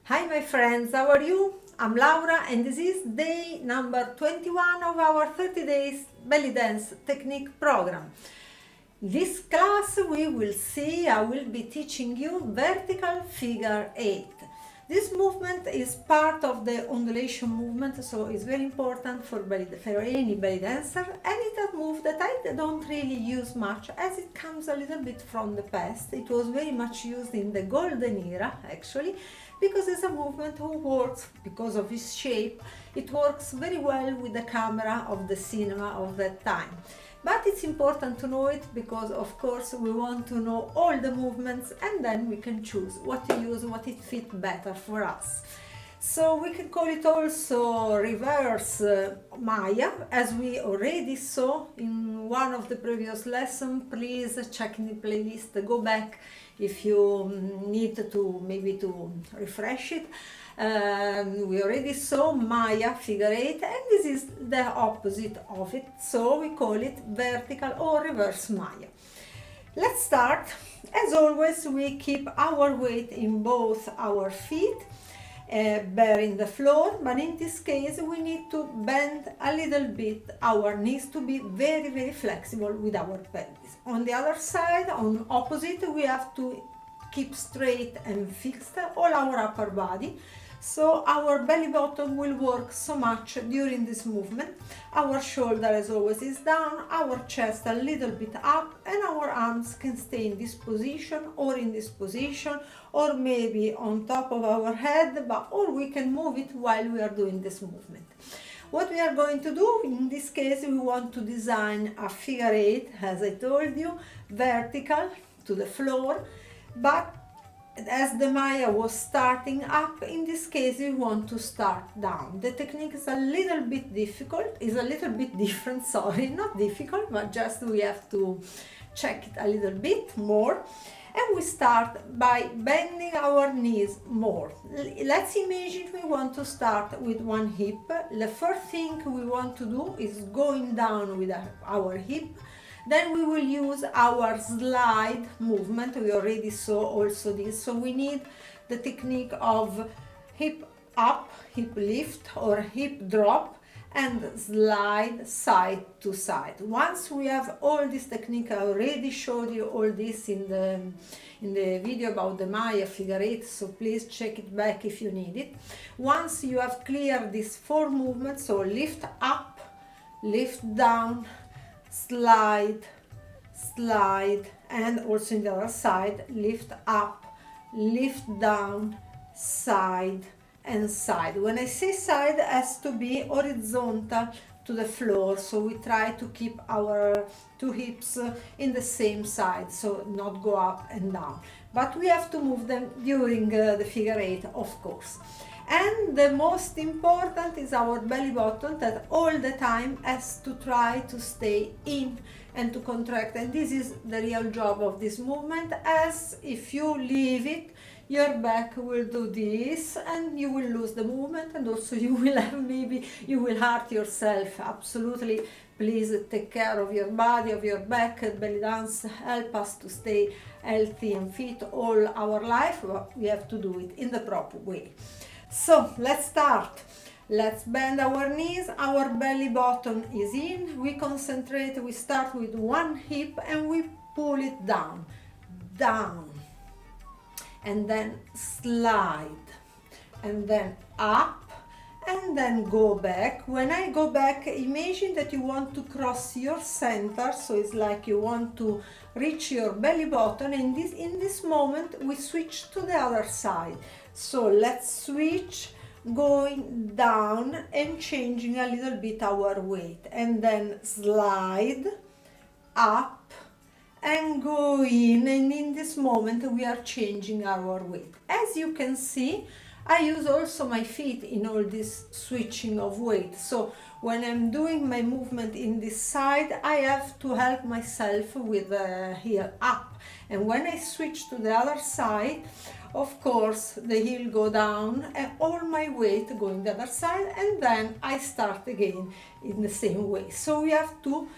Hi my friends, how are you? I'm Laura and this is day number 21 of our 30 days belly dance technique program. In this class we will see, I will be teaching you vertical figure 8. This movement is part of the undulation movement, so it's very important for any belly dancer, and it's a move that I don't really use much as it comes a little bit from the past. It was very much used in the golden era actually, because it's a movement who works, because of its shape, it works very well with the camera of the cinema of that time. But it's important to know it because of course we want to know all the movements and then we can choose what to use, what it fits better for us. So we can call it also reverse Maya, as we already saw in one of the previous lessons. Please check in the playlist, go back if you need to maybe to refresh it. We already saw Maya figure 8 and this is the opposite of it, so we call it vertical or reverse Maya. Let's start. As always, we keep our weight in both our feet, bearing the floor, but in this case we need to bend a little bit our knees to be very flexible with our pelvis. On the other side, on opposite, we have to keep straight and fixed all our upper body, so our belly button will work so much during this movement. Our shoulder as always is down, our chest a little bit up, and our arms can stay in this position or in this position, or maybe on top of our head, or we can move it while we are doing this movement. What we are going to do in this case, we want to design a figure 8, as I told you, vertical to the floor, but as the Maya was starting up, in this case we want to start down. The technique is a little bit difficult, is a little bit different, sorry, not difficult, but just we have to check it a little bit more. And we start by bending our knees more. Let's imagine we want to start with one hip. The first thing we want to do is going down with our hip. Then we will use our slide movement. We already saw also this. So we need the technique of hip up, hip lift or hip drop and slide side to side. Once we have all this technique, I already showed you all this in the video about the Maya figure 8, so please check it back if you need it. Once you have cleared these 4 movements, so lift up, lift down, slide, slide, and also in the other side, lift up, lift down, side and side. When I say side, it has to be horizontal to the floor, so we try to keep our 2 hips in the same side, so not go up and down, but we have to move them during the figure 8, of course. And the most important is our belly button, that all the time has to try to stay in and to contract, and this is the real job of this movement, as if you leave it, your back will do this and you will lose the movement, and also you will have, maybe you will hurt yourself. Absolutely, please take care of your body, of your back. Belly dance help us to stay healthy and fit all our life, but we have to do it in the proper way. So let's start. Let's bend our knees, our belly button is in, we concentrate, we start with one hip and we pull it down, down, and then slide, and then up, and then go back. When I go back, imagine that you want to cross your center, so it's like you want to reach your belly button, and in this moment we switch to the other side. So let's switch, going down and changing a little bit our weight, and then slide up and go in, and in this moment we are changing our weight. As you can see, I use also my feet in all this switching of weight, so when I'm doing my movement in this side, I have to help myself with the heel up, and when I switch to the other side, of course the heel go down and all my weight go in the other side, and then I start again in the same way. So we have to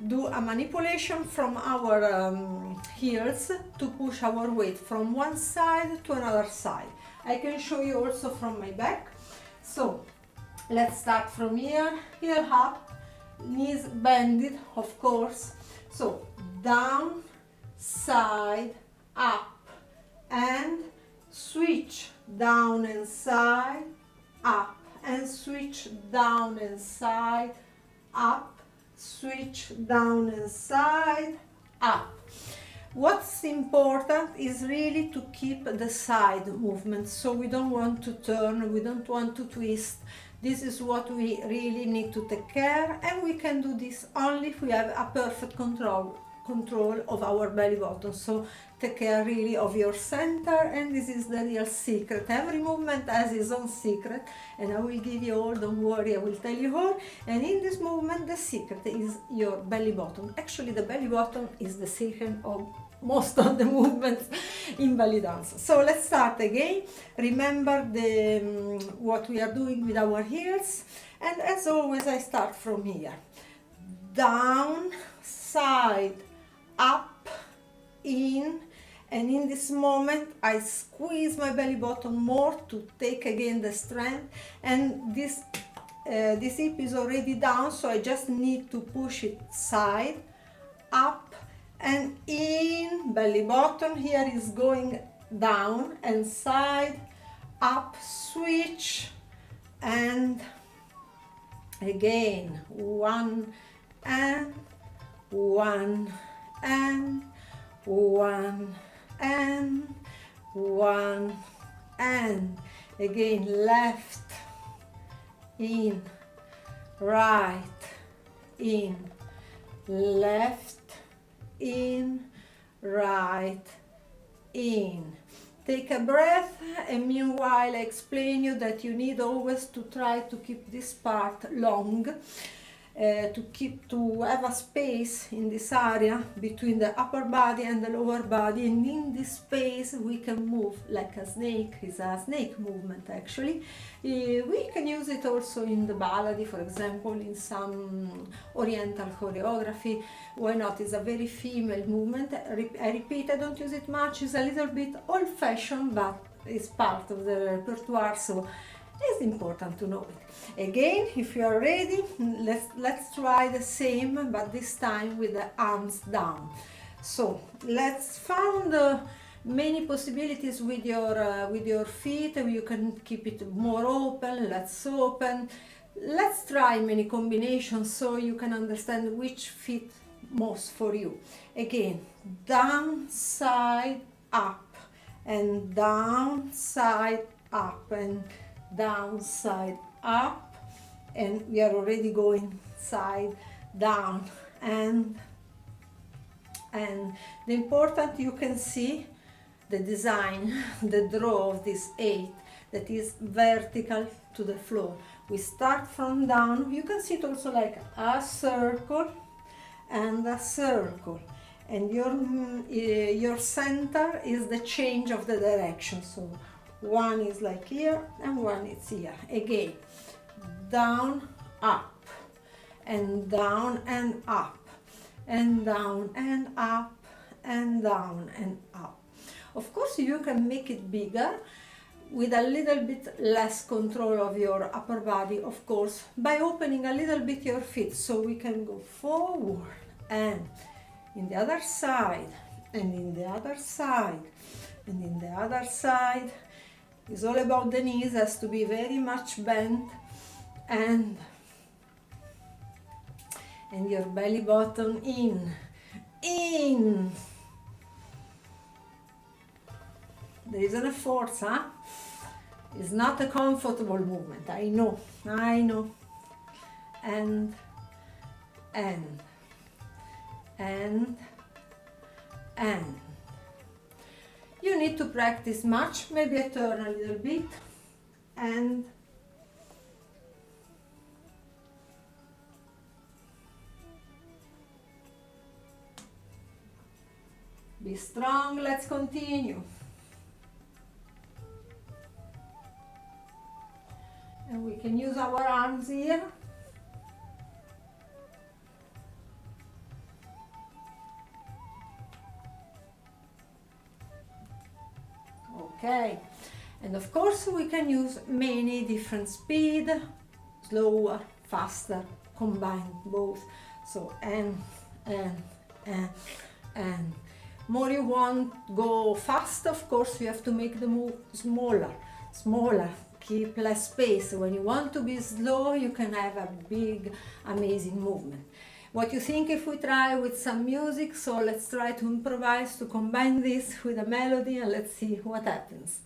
do a manipulation from our heels to push our weight from one side to another side. I can show you also from my back. So let's start from here, heel up, knees bended, of course. So down, side, up, and switch, down and side, up, and switch, down and side, up, switch, down and side, up. What's important is really to keep the side movement, so we don't want to turn, we don't want to twist. This is what we really need to take care, and we can do this only if we have a perfect control of our belly button. So take care really of your center, and this is the real secret. Every movement has its own secret, and I will give you all, don't worry, I will tell you all. And in this movement the secret is your belly button. Actually the belly button is the secret of most of the movements in belly dance. So let's start again. Remember what we are doing with our heels, and as always I start from here. Down, side, up, in, and in this moment I squeeze my belly button more to take again the strength, and this hip is already down, so I just need to push it side, up, and in. Belly button here is going down and side, up, switch, and again one and one and one and one, and again left, in, right, in, left, in, right, in. Take a breath, and meanwhile I explain you that you need always to try to keep this part long, to have a space in this area between the upper body and the lower body, and in this space we can move like a snake. It's a snake movement actually. We can use it also in the ballet, for example, in some oriental choreography. Why not? It's a very female movement. I repeat, I don't use it much. It's a little bit old-fashioned, but it's part of the repertoire, so it's important to know it. Again, if you are ready, let's try the same, but this time with the arms down. So let's find many possibilities with your feet. You can keep it more open, less open. Let's try many combinations so you can understand which fit most for you. Again, down, side, up, and down, side, up, and down, side, up, and we are already going side, down, and the important, you can see the design, the draw of this 8 that is vertical to the floor. We start from down. You can see it also like a circle and a circle, and your center is the change of the direction. So one is like here and one is here. Again, down, up, and down and up, and down and up, and down and up. Of course you can make it bigger with a little bit less control of your upper body, of course, by opening a little bit your feet, so we can go forward and in the other side, and in the other side, and in the other side. It's all about the knees, has to be very much bent, and your belly button in. There isn't a force, huh? It's not a comfortable movement, I know. And you need to practice much. Maybe I turn a little bit, and be strong. Let's continue. And we can use our arms here. Okay, and of course we can use many different speed, slower, faster, combine both. So and more you want go fast, of course you have to make the move smaller, keep less space. When you want to be slow, you can have a big amazing movement. What you think if we try with some music? So let's try to improvise to combine this with a melody and let's see what happens.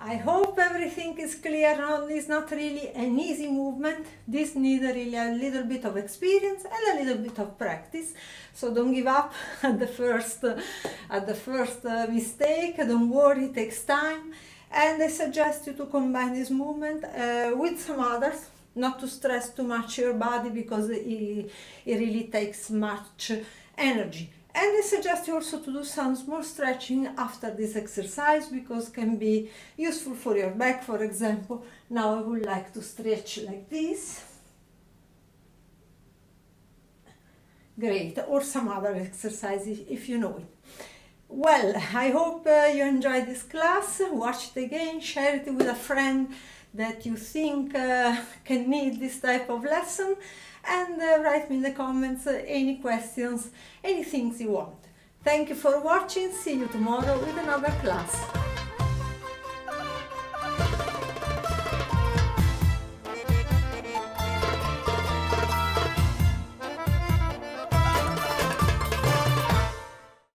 I hope everything is clear now. It's not really an easy movement. This needs really a little bit of experience and a little bit of practice. So don't give up at the first mistake. Don't worry, it takes time. And I suggest you to combine this movement with some others, not to stress too much your body because it really takes much energy. And I suggest you also to do some small stretching after this exercise because can be useful for your back, for example. Now I would like to stretch like this. Great, or some other exercise if you know it. Well, I hope you enjoyed this class. Watch it again, share it with a friend that you think can need this type of lesson, and write me in the comments any questions, any things you want. Thank you for watching. See you tomorrow with another class.